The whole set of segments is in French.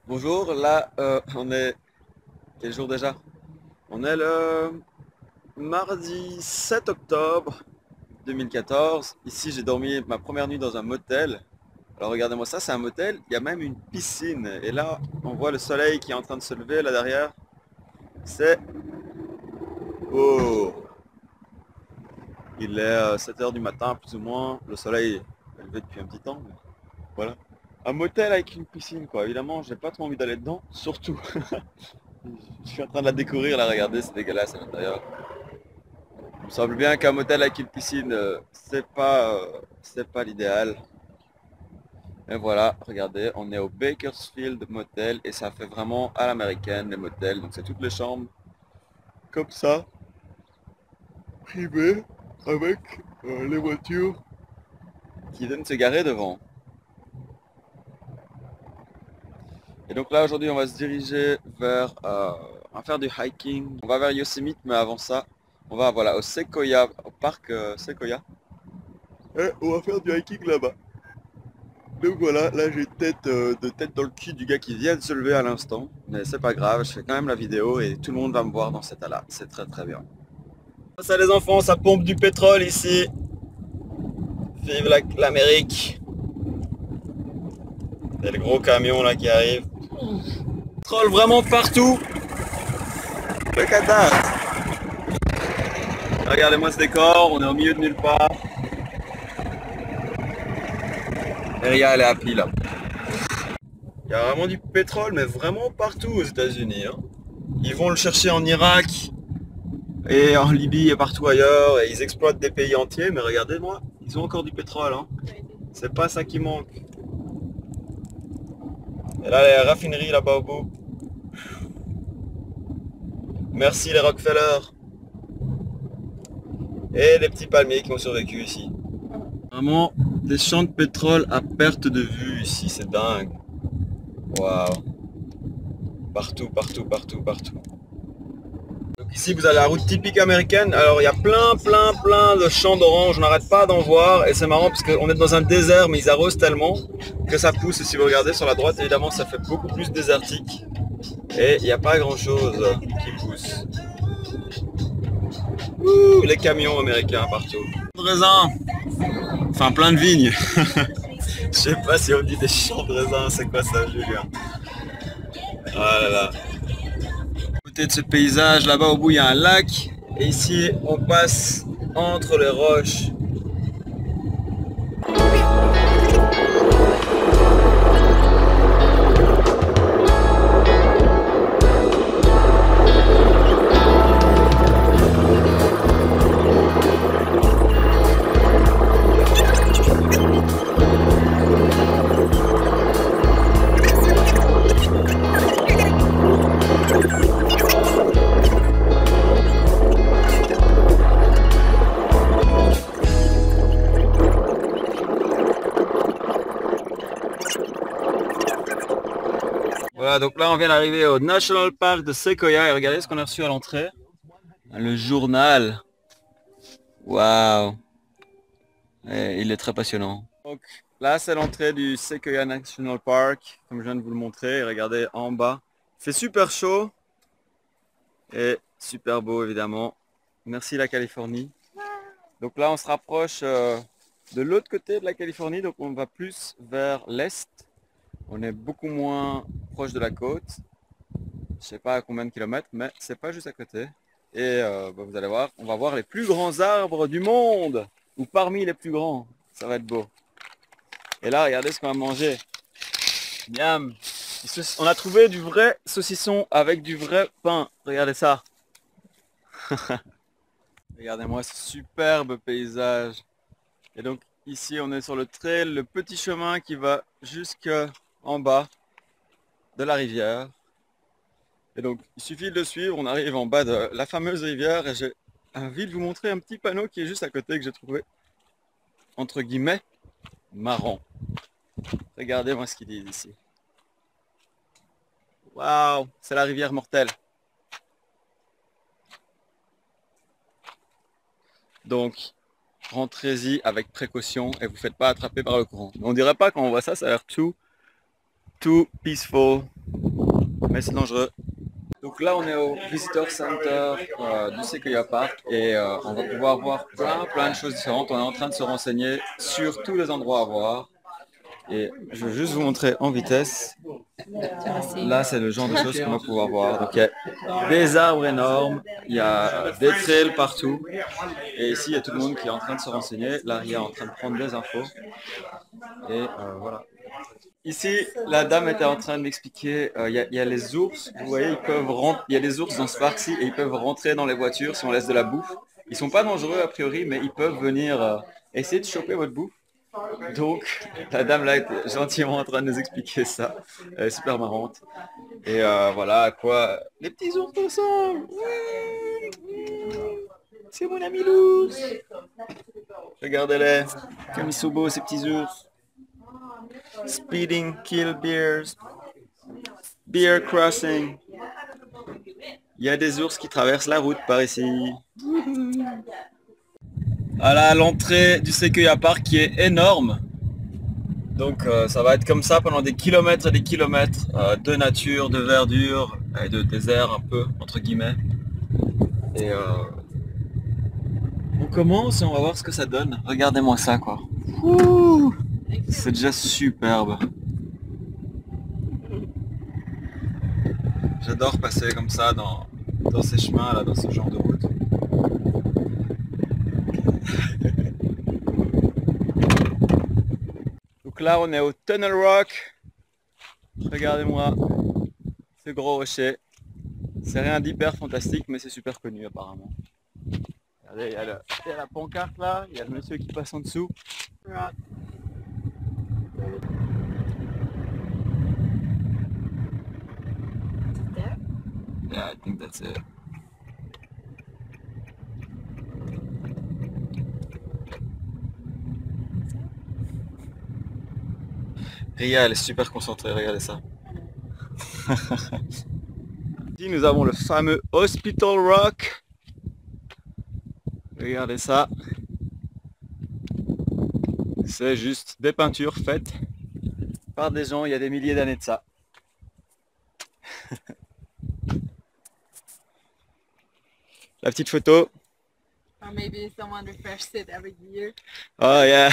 Bonjour, là on est quel jour déjà? On est le mardi 7 octobre 2014. Ici j'ai dormi ma première nuit dans un motel. Alors regardez-moi ça, c'est un motel, il y a même une piscine. Et là on voit le soleil qui est en train de se lever là derrière. C'est... Oh! Il est 7 heures du matin plus ou moins. Le soleil est levé depuis un petit temps. Mais voilà. Un motel avec une piscine quoi. Évidemment j'ai pas trop envie d'aller dedans. Surtout. Je suis en train de la découvrir là, regardez, c'est dégueulasse à l'intérieur. Il me semble bien qu'un motel avec une piscine, c'est pas l'idéal. Et voilà, regardez, on est au Bakersfield Motel et ça fait vraiment à l'américaine les motels. Donc c'est toutes les chambres comme ça, privées, avec les voitures qui viennent se garer devant. Et donc là aujourd'hui on va se diriger vers, on va faire du hiking. On va vers Yosemite, mais avant ça, on va voilà au Sequoia, au parc Sequoia. Et on va faire du hiking là-bas. Donc voilà, là j'ai de tête dans le cul du gars qui vient de se lever à l'instant. Mais c'est pas grave, je fais quand même la vidéo et tout le monde va me voir dans cet état-là. C'est très très bien. Ça les enfants, ça pompe du pétrole ici. Vive l'Amérique. Il y a le gros camion là qui arrive. Pétrole vraiment partout. Le Qatar. Regardez-moi ce décor, on est au milieu de nulle part. Et Ria elle est happy là. Il y a vraiment du pétrole, mais vraiment partout aux États-Unis, hein. Ils vont le chercher en Irak, et en Libye et partout ailleurs, et ils exploitent des pays entiers, mais regardez-moi, ils ont encore du pétrole, hein. C'est pas ça qui manque. Et là, les raffineries là-bas au bout. Merci les Rockefeller. Et les petits palmiers qui ont survécu ici. Vraiment, des champs de pétrole à perte de vue ici, c'est dingue. Waouh. Partout, partout, partout, partout. Donc ici vous avez la route typique américaine. Alors il y a plein de champs d'oranges, on n'arrête pas d'en voir et c'est marrant parce qu'on est dans un désert mais ils arrosent tellement que ça pousse. Et si vous regardez sur la droite évidemment ça fait beaucoup plus désertique et il n'y a pas grand chose qui pousse. Ouh, les camions américains partout. De raisins, enfin plein de vignes. Je sais pas si on dit des champs de raisins, c'est quoi ça Julien? Ah là là. À côté de ce paysage, là-bas au bout il y a un lac et ici on passe entre les roches. Voilà, donc là on vient d'arriver au National Park de Sequoia et regardez ce qu'on a reçu à l'entrée. Le journal. Waouh. Il est très passionnant. Donc là c'est l'entrée du Sequoia National Park, comme je viens de vous le montrer. Et regardez en bas. Il fait super chaud et super beau évidemment. Merci la Californie. Donc là on se rapproche de l'autre côté de la Californie, donc on va plus vers l'est. On est beaucoup moins proche de la côte. Je sais pas à combien de kilomètres, mais c'est pas juste à côté. Et vous allez voir, on va voir les plus grands arbres du monde, ou parmi les plus grands. Ça va être beau. Et là, regardez ce qu'on va manger. Miam. On a trouvé du vrai saucisson avec du vrai pain. Regardez ça. Regardez-moi ce superbe paysage. Et donc ici, on est sur le trail, le petit chemin qui va jusqu'en bas de la rivière. Et donc, il suffit de le suivre, on arrive en bas de la fameuse rivière et j'ai envie de vous montrer un petit panneau qui est juste à côté que j'ai trouvé, entre guillemets, marrant. Regardez-moi ce qu'ils disent ici. Waouh, c'est la rivière mortelle. Donc, rentrez-y avec précaution et vous ne faites pas attraper par le courant. Mais on dirait pas quand on voit ça, ça a l'air tout Tout peaceful, mais c'est dangereux. Donc là on est au Visitor Center du Sequoia Park et on va pouvoir voir plein de choses différentes. On est en train de se renseigner sur tous les endroits à voir. Et je vais juste vous montrer en vitesse. Là c'est le genre de choses qu'on va pouvoir voir. Donc il y a des arbres énormes, il y a des trails partout. Et ici il y a tout le monde qui est en train de se renseigner. Là il est en train de prendre des infos. Et voilà. Ici, la dame était en train de m'expliquer, il y a les ours, vous voyez, il y a des ours dans ce parc-ci et ils peuvent rentrer dans les voitures si on laisse de la bouffe. Ils sont pas dangereux a priori, mais ils peuvent venir essayer de choper votre bouffe. Donc, la dame là était gentiment en train de nous expliquer ça. Elle est super marrante. Et voilà à quoi les petits ours ressemblent. C'est mon ami l'ours. Regardez-les, comme ils sont beaux ces petits ours. Speeding, kill bears, bear crossing. Il y a des ours qui traversent la route par ici. Voilà l'entrée du Sequoia Park qui est énorme. Donc ça va être comme ça pendant des kilomètres et des kilomètres de nature, de verdure et de désert un peu entre guillemets. Et on commence et on va voir ce que ça donne. Regardez-moi ça quoi. C'est déjà superbe. J'adore passer comme ça dans ces chemins là, dans ce genre de route. Donc là on est au Tunnel Rock. Regardez-moi ce gros rocher. C'est rien d'hyper fantastique mais c'est super connu apparemment. Regardez, il y a la pancarte là, il y a le monsieur qui passe en dessous. Yeah, I think that's it. Ria, elle est super concentrée, regardez ça. Ici, nous avons le fameux Hospital Rock. Regardez ça. C'est juste des peintures faites par des gens il y a des milliers d'années de ça. La petite photo. Or maybe someone refreshes it every year. Oh yeah.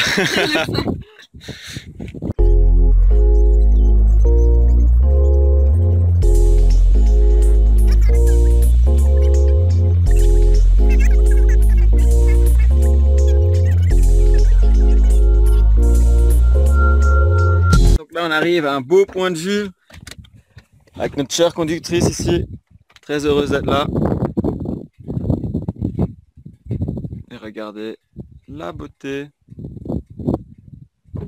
Donc là on arrive à un beau point de vue avec notre chère conductrice ici. Très heureuse d'être là. Et regardez la beauté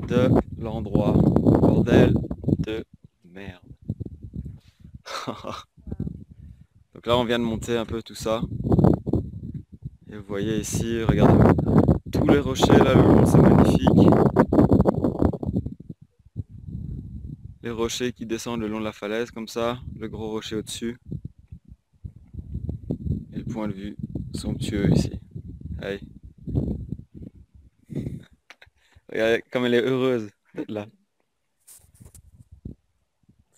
de l'endroit. Bordel de merde. Donc là on vient de monter un peu tout ça. Et vous voyez ici, regardez tous les rochers là le long, c'est magnifique. Les rochers qui descendent le long de la falaise comme ça, le gros rocher au-dessus. Et le point de vue somptueux ici. Hey. Regardez comme elle est heureuse d'être là.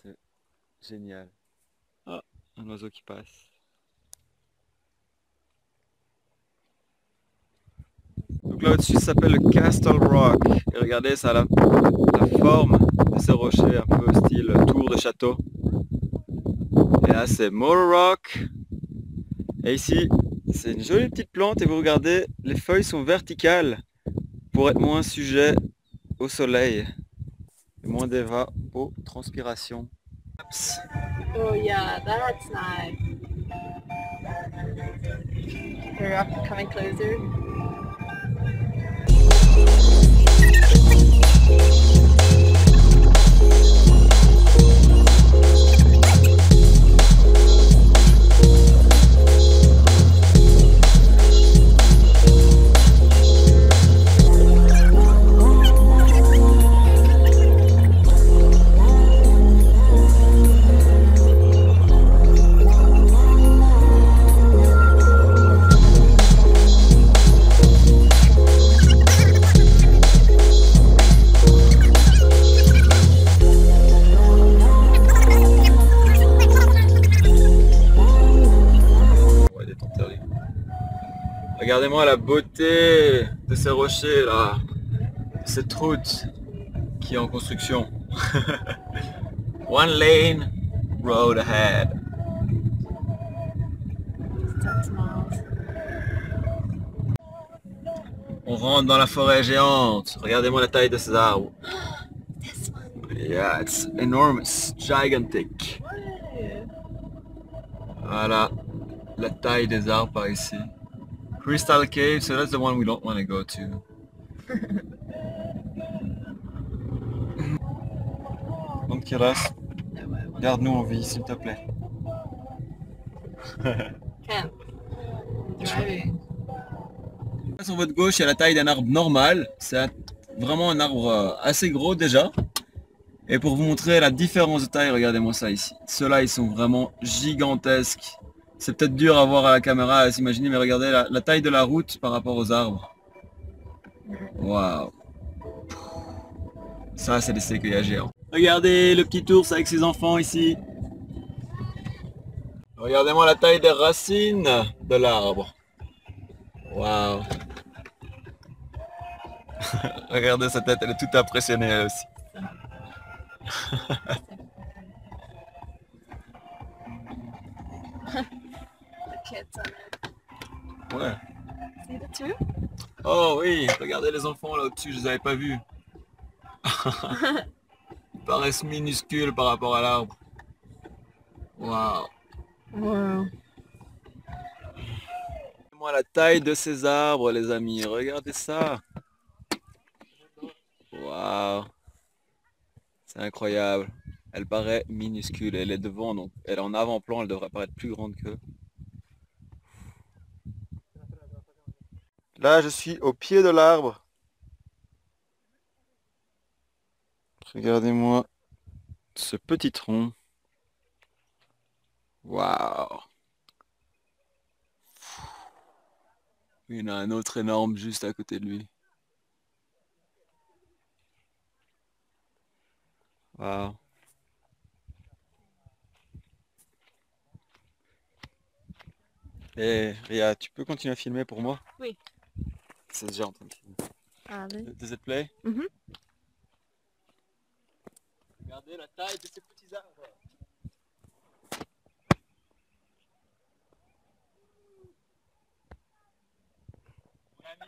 C'est génial. Ah, un oiseau qui passe. Donc là au-dessus ça s'appelle le Castle Rock. Et regardez, ça a la forme de ces rochers un peu style tour de château. Et là c'est Motor Rock. Et ici c'est une jolie petite plante et vous regardez, les feuilles sont verticales pour être moins sujet au soleil et moins d'évapotranspiration. Oh yeah, that's nice. We're coming closer. Regardez-moi la beauté de ces rochers là, cette route qui est en construction. One lane road ahead. On rentre dans la forêt géante. Regardez-moi la taille de ces arbres. Yeah, it's enormous, gigantic. Voilà, la taille des arbres par ici. Crystal Cave, so that's the one we don't want to go to. Donc Kiras, garde-nous en vie s'il te plaît. Ken, driving. Sur votre gauche, il y a la taille d'un arbre normal. C'est vraiment un arbre assez gros déjà. Et pour vous montrer la différence de taille, regardez-moi ça ici. Ceux-là, ils sont vraiment gigantesques. C'est peut-être dur à voir à la caméra, à s'imaginer, mais regardez la taille de la route par rapport aux arbres. Waouh. Ça, c'est des séquoias géants. Regardez le petit ours avec ses enfants ici. Regardez-moi la taille des racines de l'arbre. Waouh. Regardez sa tête, elle est toute impressionnée elle aussi. The kids on it. Ouais. See the two? Oh oui, regardez les enfants là au-dessus, je les avais pas vus. Ils paraissent minuscules par rapport à l'arbre. Waouh. Wow. Moi la taille de ces arbres les amis, regardez ça. Waouh. C'est incroyable. Elle paraît minuscule, elle est devant donc elle est en avant-plan, elle devrait paraître plus grande que. Là je suis au pied de l'arbre. Regardez-moi ce petit tronc. Waouh. Il y en a un autre énorme juste à côté de lui. Waouh. Et Ria, tu peux continuer à filmer pour moi? Oui. C'est déjà en train de filmer. Allez. Does it play? Mhm. Regardez la taille de ces petits arbres. Mon ami.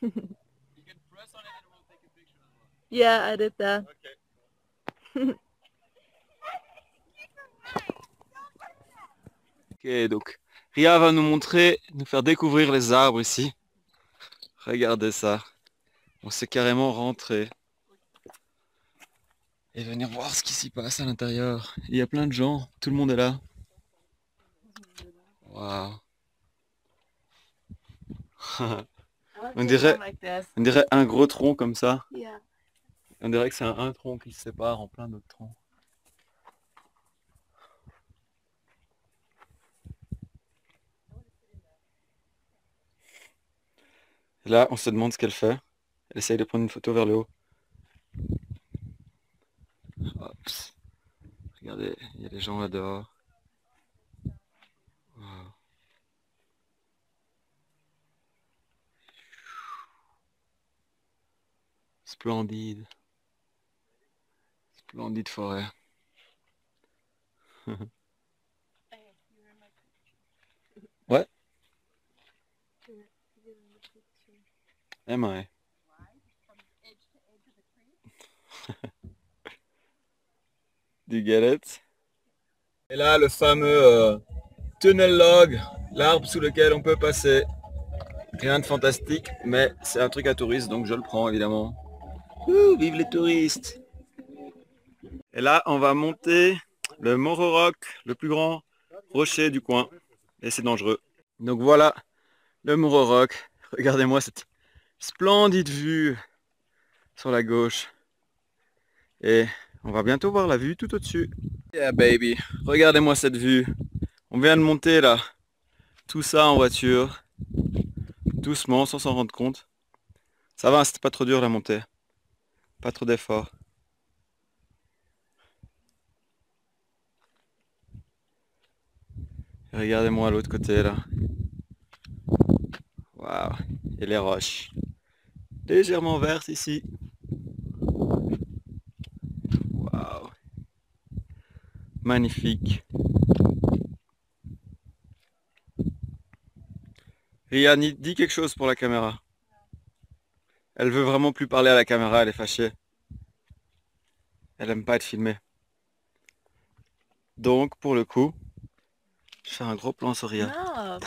You can press on it and we'll take a picture as well. Yeah, I did that. Okay. Ok, donc Ria va nous montrer, nous faire découvrir les arbres ici. Regardez ça. On s'est carrément rentré. Et venir voir ce qui s'y passe à l'intérieur. Il y a plein de gens, tout le monde est là. Waouh. On dirait, Like this. on dirait un gros tronc comme ça. Yeah. On dirait que c'est un tronc qui se sépare en plein d'autres troncs. Et là, on se demande ce qu'elle fait. Elle essaye de prendre une photo vers le haut. Oups. Regardez, il y a des gens là dehors. Wow. Splendide. Splendide forêt. Ouais. Am I? Do you get it? Et là, le fameux tunnel log, l'arbre sous lequel on peut passer. Rien de fantastique, mais c'est un truc à touristes, donc je le prends évidemment. Ouh, vive les touristes! Et là, on va monter le Mororock, le plus grand rocher du coin. Et c'est dangereux. Donc voilà, le Mororock. Regardez-moi cette splendide vue sur la gauche. Et on va bientôt voir la vue tout au-dessus. Yeah baby, regardez-moi cette vue. On vient de monter là, tout ça en voiture. Doucement, sans s'en rendre compte. Ça va, c'était pas trop dur la montée. Pas trop d'efforts. Regardez-moi à l'autre côté là. Waouh. Et les roches. Légèrement vertes ici. Waouh. Magnifique. Ria, dis quelque chose pour la caméra. Elle veut vraiment plus parler à la caméra, elle est fâchée. Elle aime pas être filmée. Donc, pour le coup, je fais un gros plan sur Ria. Non.